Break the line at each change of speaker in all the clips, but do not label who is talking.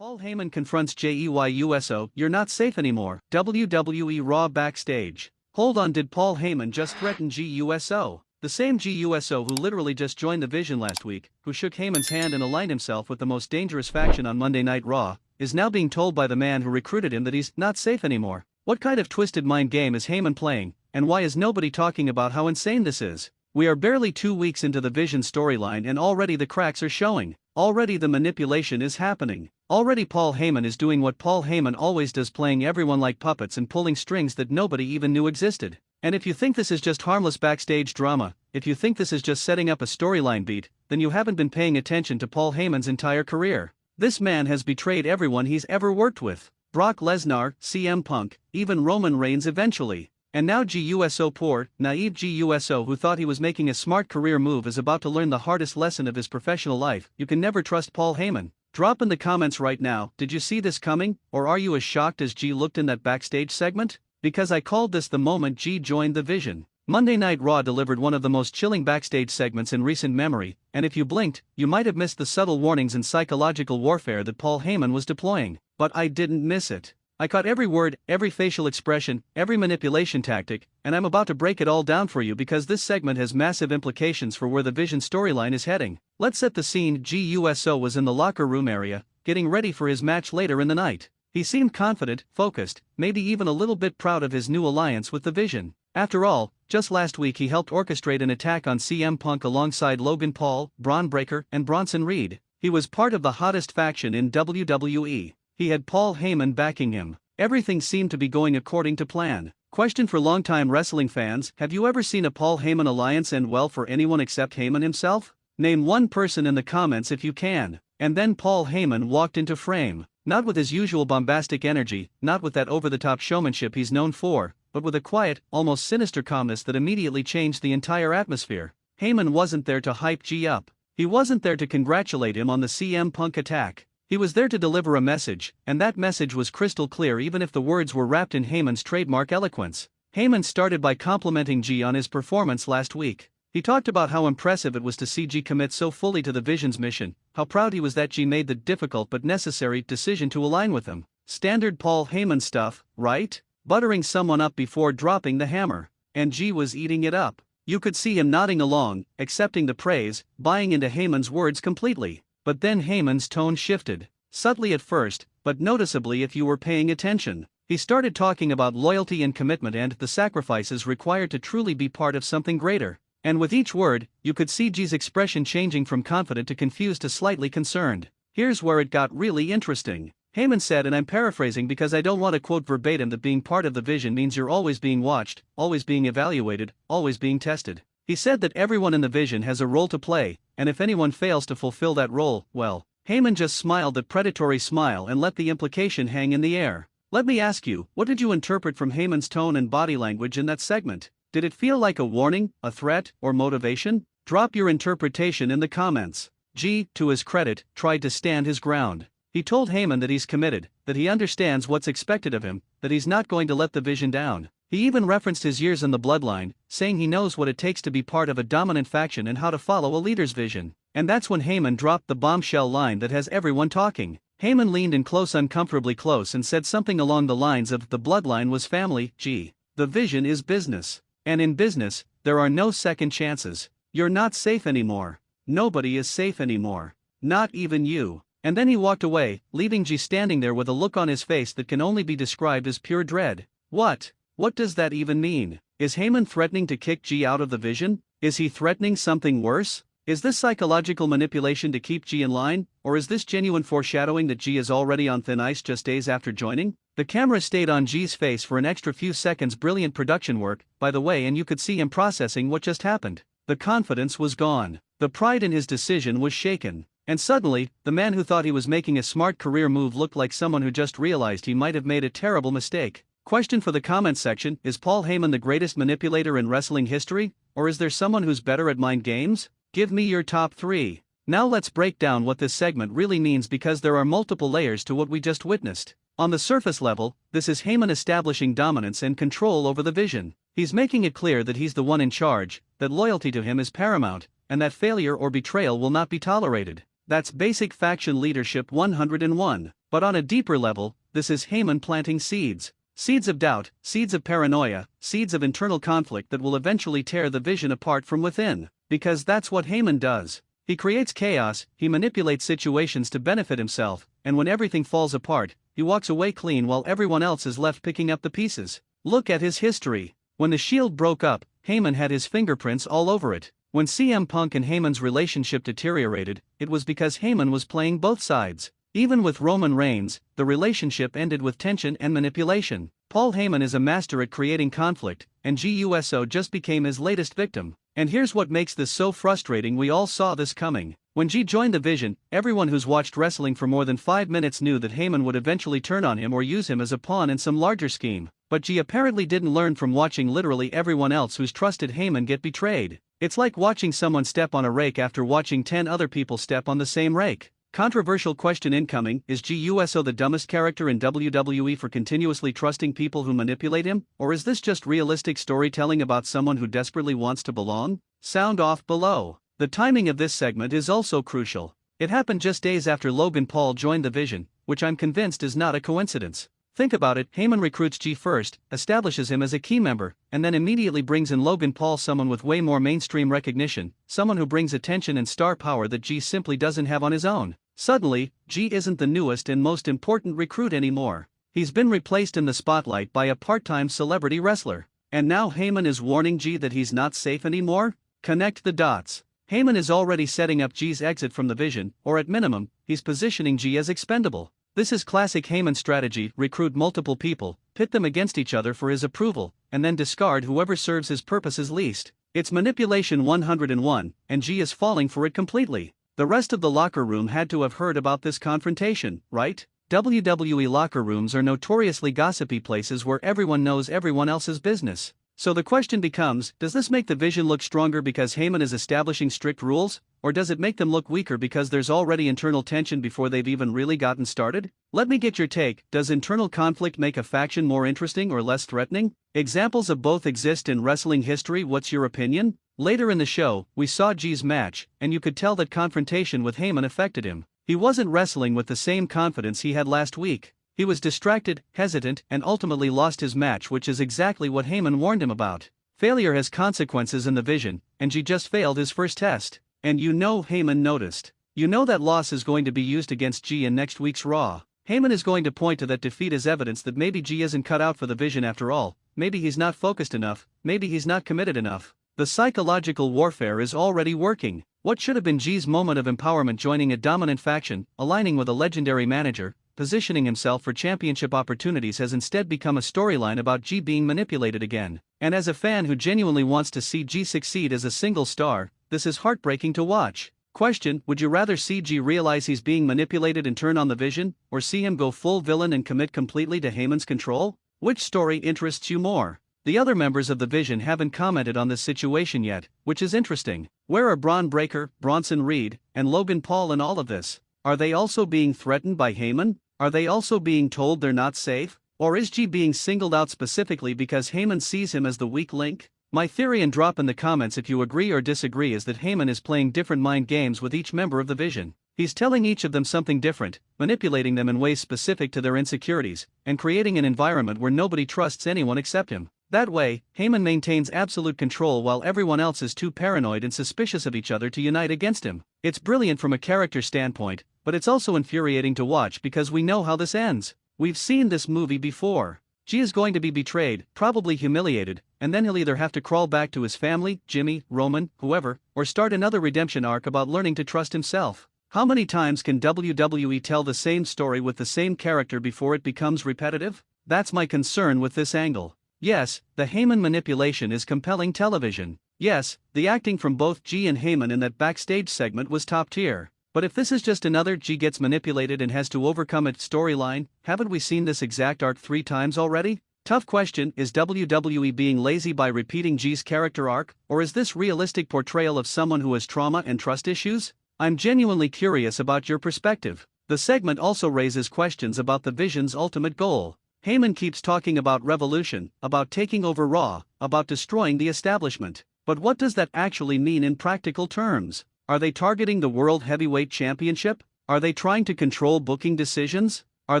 Paul Heyman confronts Jey Uso, you're not safe anymore. WWE RAW Backstage. Hold on, did Paul Heyman just threaten Jey Uso? The same Jey Uso who literally just joined the Vision last week, who shook Heyman's hand and aligned himself with the most dangerous faction on Monday Night Raw, is now being told by the man who recruited him that he's not safe anymore. What kind of twisted mind game is Heyman playing, and why is nobody talking about how insane this is? We are barely 2 weeks into the Vision storyline and already the cracks are showing. Already the manipulation is happening. Already Paul Heyman is doing what Paul Heyman always does, playing everyone like puppets and pulling strings that nobody even knew existed. And if you think this is just harmless backstage drama, if you think this is just setting up a storyline beat, then you haven't been paying attention to Paul Heyman's entire career. This man has betrayed everyone he's ever worked with. Brock Lesnar, CM Punk, even Roman Reigns eventually. And now Jey Uso, poor, naive Jey Uso who thought he was making a smart career move, is about to learn the hardest lesson of his professional life. You can never trust Paul Heyman. Drop in the comments right now, did you see this coming, or are you as shocked as Jey looked in that backstage segment? Because I called this the moment Jey joined the Vision. Monday Night Raw delivered one of the most chilling backstage segments in recent memory, and if you blinked, you might have missed the subtle warnings and psychological warfare that Paul Heyman was deploying. But I didn't miss it. I caught every word, every facial expression, every manipulation tactic, and I'm about to break it all down for you because this segment has massive implications for where the Vision storyline is heading. Let's set the scene. Jey Uso was in the locker room area, getting ready for his match later in the night. He seemed confident, focused, maybe even a little bit proud of his new alliance with the Vision. After all, just last week he helped orchestrate an attack on CM Punk alongside Logan Paul, Braun Breaker, and Bronson Reed. He was part of the hottest faction in WWE. He had Paul Heyman backing him. Everything seemed to be going according to plan. Question for longtime wrestling fans: have you ever seen a Paul Heyman alliance end well for anyone except Heyman himself? Name one person in the comments if you can. And then Paul Heyman walked into frame. Not with his usual bombastic energy, not with that over-the-top showmanship he's known for, but with a quiet, almost sinister calmness that immediately changed the entire atmosphere. Heyman wasn't there to hype Jey up. He wasn't there to congratulate him on the CM Punk attack. He was there to deliver a message, and that message was crystal clear even if the words were wrapped in Heyman's trademark eloquence. Heyman started by complimenting Jey on his performance last week. He talked about how impressive it was to see Jey commit so fully to the Vision's mission, how proud he was that Jey made the difficult but necessary decision to align with him. Standard Paul Heyman stuff, right? Buttering someone up before dropping the hammer. And Jey was eating it up. You could see him nodding along, accepting the praise, buying into Heyman's words completely. But then Heyman's tone shifted. Subtly at first, but noticeably if you were paying attention. He started talking about loyalty and commitment and the sacrifices required to truly be part of something greater. And with each word, you could see Jey's expression changing from confident to confused to slightly concerned. Here's where it got really interesting. Heyman said, and I'm paraphrasing because I don't want to quote verbatim, that being part of the Vision means you're always being watched, always being evaluated, always being tested. He said that everyone in the Vision has a role to play, and if anyone fails to fulfill that role, well, Heyman just smiled that predatory smile and let the implication hang in the air. Let me ask you, what did you interpret from Heyman's tone and body language in that segment? Did it feel like a warning, a threat, or motivation? Drop your interpretation in the comments. Jey, to his credit, tried to stand his ground. He told Heyman that he's committed, that he understands what's expected of him, that he's not going to let the Vision down. He even referenced his years in the Bloodline, saying he knows what it takes to be part of a dominant faction and how to follow a leader's vision. And that's when Heyman dropped the bombshell line that has everyone talking. Heyman leaned in close, uncomfortably close, and said something along the lines of, "The Bloodline was family, Jey. The Vision is business. And in business, there are no second chances. You're not safe anymore. Nobody is safe anymore. Not even you." And then he walked away, leaving Jey standing there with a look on his face that can only be described as pure dread. What does that even mean? Is Heyman threatening to kick Jey out of the Vision? Is he threatening something worse? Is this psychological manipulation to keep Jey in line, or is this genuine foreshadowing that Jey is already on thin ice just days after joining? The camera stayed on Jey's face for an extra few seconds. Brilliant production work, by the way, and you could see him processing what just happened. The confidence was gone. The pride in his decision was shaken. And suddenly, the man who thought he was making a smart career move looked like someone who just realized he might have made a terrible mistake. Question for the comments section: is Paul Heyman the greatest manipulator in wrestling history, or is there someone who's better at mind games? Give me your top 3. Now let's break down what this segment really means, because there are multiple layers to what we just witnessed. On the surface level, this is Heyman establishing dominance and control over the Vision. He's making it clear that he's the one in charge, that loyalty to him is paramount, and that failure or betrayal will not be tolerated. That's basic faction leadership 101. But on a deeper level, this is Heyman planting seeds. Seeds of doubt, seeds of paranoia, seeds of internal conflict that will eventually tear the vision apart from within. Because that's what Heyman does. He creates chaos, he manipulates situations to benefit himself, and when everything falls apart, he walks away clean while everyone else is left picking up the pieces. Look at his history. When the Shield broke up, Heyman had his fingerprints all over it. When CM Punk and Heyman's relationship deteriorated, it was because Heyman was playing both sides. Even with Roman Reigns, the relationship ended with tension and manipulation. Paul Heyman is a master at creating conflict, and Jey Uso just became his latest victim. And here's what makes this so frustrating: we all saw this coming. When Jey joined the Vision, everyone who's watched wrestling for more than 5 minutes knew that Heyman would eventually turn on him or use him as a pawn in some larger scheme. But Jey apparently didn't learn from watching literally everyone else who's trusted Heyman get betrayed. It's like watching someone step on a rake after watching 10 other people step on the same rake. Controversial question incoming: is Jey Uso the dumbest character in WWE for continuously trusting people who manipulate him, or is this just realistic storytelling about someone who desperately wants to belong? Sound off below. The timing of this segment is also crucial. It happened just days after Logan Paul joined the Vision, which I'm convinced is not a coincidence. Think about it: Heyman recruits Jey first, establishes him as a key member, and then immediately brings in Logan Paul, someone with way more mainstream recognition, someone who brings attention and star power that Jey simply doesn't have on his own. Suddenly, Jey isn't the newest and most important recruit anymore. He's been replaced in the spotlight by a part-time celebrity wrestler. And now Heyman is warning Jey that he's not safe anymore? Connect the dots. Heyman is already setting up Jey's exit from the Vision, or at minimum, he's positioning Jey as expendable. This is classic Heyman strategy: recruit multiple people, pit them against each other for his approval, and then discard whoever serves his purposes least. It's manipulation 101, and Jey is falling for it completely. The rest of the locker room had to have heard about this confrontation, right? WWE locker rooms are notoriously gossipy places where everyone knows everyone else's business. So the question becomes, does this make the Vision look stronger because Heyman is establishing strict rules, or does it make them look weaker because there's already internal tension before they've even really gotten started? Let me get your take. Does internal conflict make a faction more interesting or less threatening? Examples of both exist in wrestling history. What's your opinion? Later in the show, we saw Jey's match, and you could tell that confrontation with Heyman affected him. He wasn't wrestling with the same confidence he had last week. He was distracted, hesitant, and ultimately lost his match, which is exactly what Heyman warned him about. Failure has consequences in the Vision, and Jey just failed his first test. And you know Heyman noticed. You know that loss is going to be used against Jey in next week's Raw. Heyman is going to point to that defeat as evidence that maybe Jey isn't cut out for the Vision after all, maybe he's not focused enough, maybe he's not committed enough. The psychological warfare is already working. What should have been Jey's moment of empowerment, joining a dominant faction, aligning with a legendary manager, positioning himself for championship opportunities, has instead become a storyline about Jey being manipulated again. And as a fan who genuinely wants to see Jey succeed as a single star, this is heartbreaking to watch. Question: would you rather see Jey realize he's being manipulated and turn on the Vision, or see him go full villain and commit completely to Heyman's control? Which story interests you more? The other members of the Vision haven't commented on this situation yet, which is interesting. Where are Braun Breaker, Bronson Reed, and Logan Paul in all of this? Are they also being threatened by Heyman? Are they also being told they're not safe? Or is Jey being singled out specifically because Heyman sees him as the weak link? My theory, and drop in the comments if you agree or disagree, is that Heyman is playing different mind games with each member of the Vision. He's telling each of them something different, manipulating them in ways specific to their insecurities, and creating an environment where nobody trusts anyone except him. That way, Heyman maintains absolute control while everyone else is too paranoid and suspicious of each other to unite against him. It's brilliant from a character standpoint, but it's also infuriating to watch because we know how this ends. We've seen this movie before. Jey is going to be betrayed, probably humiliated, and then he'll either have to crawl back to his family, Jimmy, Roman, whoever, or start another redemption arc about learning to trust himself. How many times can WWE tell the same story with the same character before it becomes repetitive? That's my concern with this angle. Yes, the Heyman manipulation is compelling television. Yes, the acting from both Jey and Heyman in that backstage segment was top tier. But if this is just another Jey gets manipulated and has to overcome it storyline, haven't we seen this exact arc 3 times already? Tough question: is WWE being lazy by repeating Jey's character arc, or is this realistic portrayal of someone who has trauma and trust issues? I'm genuinely curious about your perspective. The segment also raises questions about the Vision's ultimate goal. Heyman keeps talking about revolution, about taking over Raw, about destroying the establishment. But what does that actually mean in practical terms? Are they targeting the World Heavyweight Championship? Are they trying to control booking decisions? Are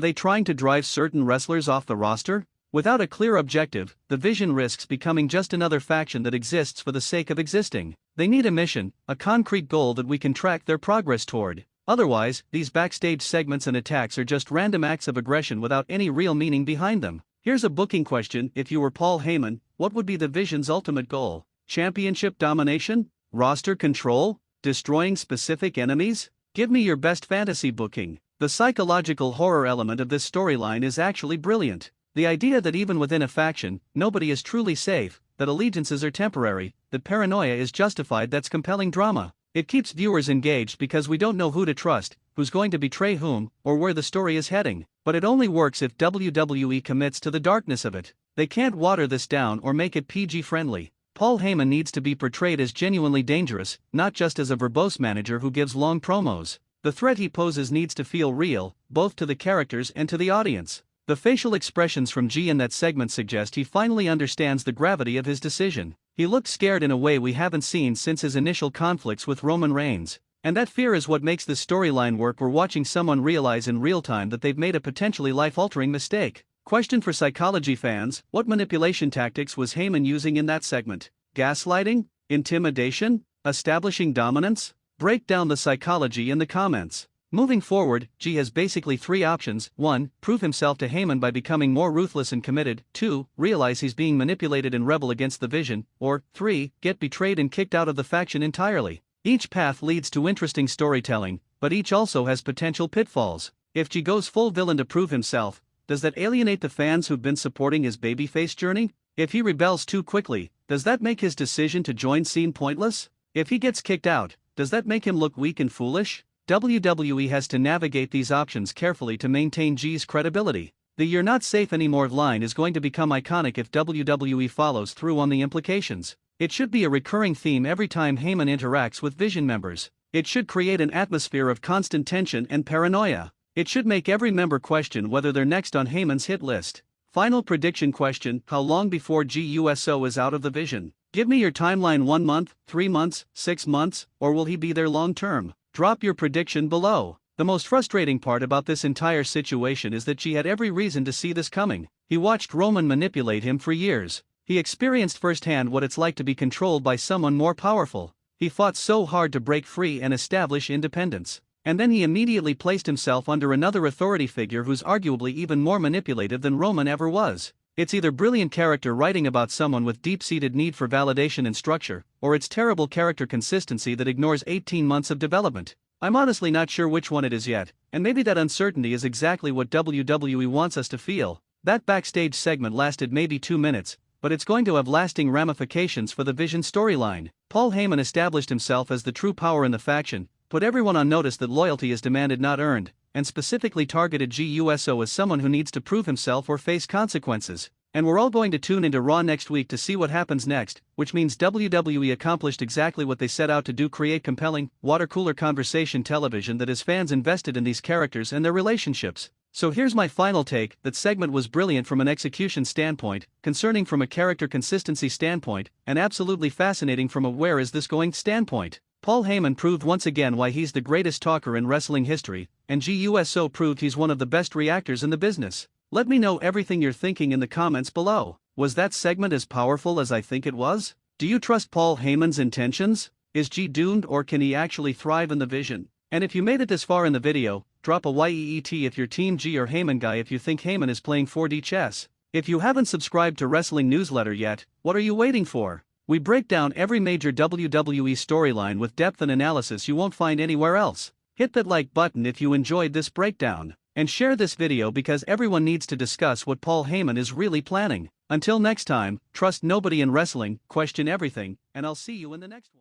they trying to drive certain wrestlers off the roster? Without a clear objective, the Vision risks becoming just another faction that exists for the sake of existing. They need a mission, a concrete goal that we can track their progress toward. Otherwise, these backstage segments and attacks are just random acts of aggression without any real meaning behind them. Here's a booking question: if you were Paul Heyman, what would be the Vision's ultimate goal? Championship domination? Roster control? Destroying specific enemies? Give me your best fantasy booking. The psychological horror element of this storyline is actually brilliant. The idea that even within a faction, nobody is truly safe, that allegiances are temporary, that paranoia is justified, that's compelling drama. It keeps viewers engaged because we don't know who to trust, who's going to betray whom, or where the story is heading. But it only works if WWE commits to the darkness of it. They can't water this down or make it PG-friendly. Paul Heyman needs to be portrayed as genuinely dangerous, not just as a verbose manager who gives long promos. The threat he poses needs to feel real, both to the characters and to the audience. The facial expressions from Jey in that segment suggest he finally understands the gravity of his decision. He looked scared in a way we haven't seen since his initial conflicts with Roman Reigns. And that fear is what makes this storyline work. We're watching someone realize in real time that they've made a potentially life-altering mistake. Question for psychology fans: what manipulation tactics was Heyman using in that segment? Gaslighting? Intimidation? Establishing dominance? Break down the psychology in the comments. Moving forward, Jey has basically three options: 1. Prove himself to Heyman by becoming more ruthless and committed; 2. Realize he's being manipulated and rebel against the Vision; or 3. Get betrayed and kicked out of the faction entirely. Each path leads to interesting storytelling, but each also has potential pitfalls. If Jey goes full villain to prove himself, does that alienate the fans who've been supporting his babyface journey? If he rebels too quickly, does that make his decision to join seem pointless? If he gets kicked out, does that make him look weak and foolish? WWE has to navigate these options carefully to maintain Jey's credibility. The "you're not safe anymore" line is going to become iconic if WWE follows through on the implications. It should be a recurring theme every time Heyman interacts with Vision members. It should create an atmosphere of constant tension and paranoia. It should make every member question whether they're next on Heyman's hit list. Final prediction question: how long before Jey Uso is out of the Vision? Give me your timeline: 1 month, 3 months, 6 months, or will he be there long term? Drop your prediction below. The most frustrating part about this entire situation is that Jey had every reason to see this coming. He watched Roman manipulate him for years. He experienced firsthand what it's like to be controlled by someone more powerful. He fought so hard to break free and establish independence. And then he immediately placed himself under another authority figure who's arguably even more manipulative than Roman ever was. It's either brilliant character writing about someone with deep-seated need for validation and structure, or it's terrible character consistency that ignores 18 months of development. I'm honestly not sure which one it is yet, and maybe that uncertainty is exactly what WWE wants us to feel. That backstage segment lasted maybe 2 minutes, but it's going to have lasting ramifications for the Vision storyline. Paul Heyman established himself as the true power in the faction, put everyone on notice that loyalty is demanded not earned, and specifically targeted Jey Uso as someone who needs to prove himself or face consequences. And we're all going to tune into Raw next week to see what happens next, which means WWE accomplished exactly what they set out to do: create compelling, water-cooler conversation television that has fans invested in these characters and their relationships. So here's my final take: that segment was brilliant from an execution standpoint, concerning from a character consistency standpoint, and absolutely fascinating from a "where is this going" standpoint. Paul Heyman proved once again why he's the greatest talker in wrestling history, and Jey Uso proved he's one of the best reactors in the business. Let me know everything you're thinking in the comments below. Was that segment as powerful as I think it was? Do you trust Paul Heyman's intentions? Is Jey doomed, or can he actually thrive in the Vision? And if you made it this far in the video, drop a YEET if you're Team Jey or Heyman guy if you think Heyman is playing 4D chess. If you haven't subscribed to Wrestling Newsletter yet, what are you waiting for? We break down every major WWE storyline with depth and analysis you won't find anywhere else. Hit that like button if you enjoyed this breakdown, and share this video because everyone needs to discuss what Paul Heyman is really planning. Until next time, trust nobody in wrestling, question everything, and I'll see you in the next one.